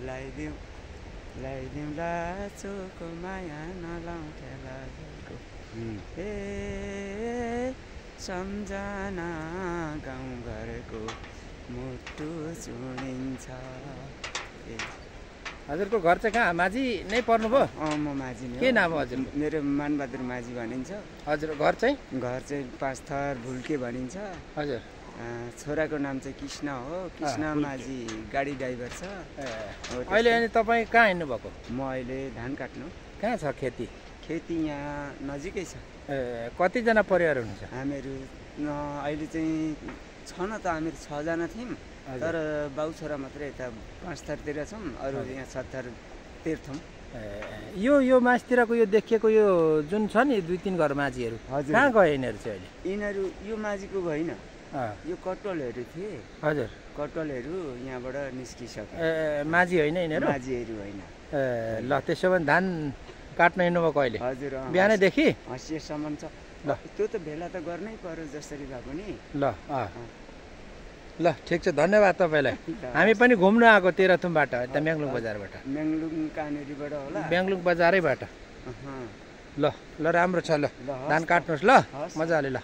ल्याइदिउँ लाचोको माया नलाउँ ठेलाको सम्झना गाउँघरको मुटु चुनिन्छ। हजुरको घर चाहिँ कहाँ माझी नै पर्नुभयो? म माझी नै। के नाम हो हजुर? मेरो मानबहादुर माझी भनिन्छ। हजुर घर चाहिँ? घर चाहिँ पाँचथर भुल्के भनिन्छ। हजुर। छोराको नाम चाहिँ कृष्ण हो। कृष्ण माझी गाडी ड्राइभर छ। अहिले अनि तपाईँ कहाँ हिँड्नु भएको? म अहिले धान काट्नु। कहाँ छ खेती? खेती यहाँ नजिकै छ। कतिजना परिवार हुनुहुन्छ? हामीहरू अहिले चाहिँ छ न त, हामीहरू 6 जना थियौँ। तर बाउ छोरा मात्रै यता 5 थरतिर छौँ, अरू यहाँ 7 थर तेह्रथौँ। यो माझतिरको यो देखिएको यो जुन छ नि 2-3 घर माझीहरू कहाँ गए यिनीहरू चाहिँ अहिले? यिनीहरू यो माझीको होइन, यो कटवलहरू थिए। हजुर। कटवलहरू यहाँबाट निस्किसके। माझी होइन यिनीहरू? माझीहरू होइन। ल त्यसो भने धान काट्न हिँड्नुभएको अहिले? हजुर। बिहानैदेखि हँसिएसम्म छ। ल त्यो त भेला त गर्नै पर्यो जसरी भए पनि। ल ठिक छ, धन्यवाद तपाईँलाई। हामी पनि घुम्न आएको तेह्रथुमबाट, यता म्याङ्लुङ बजारबाट। म्याङ्लुङ कहाँनिरबाट होला? म्याङ्लुङ बजारैबाट। ल राम्रो छ, ल धान काट्नुहोस् ल मजाले। ल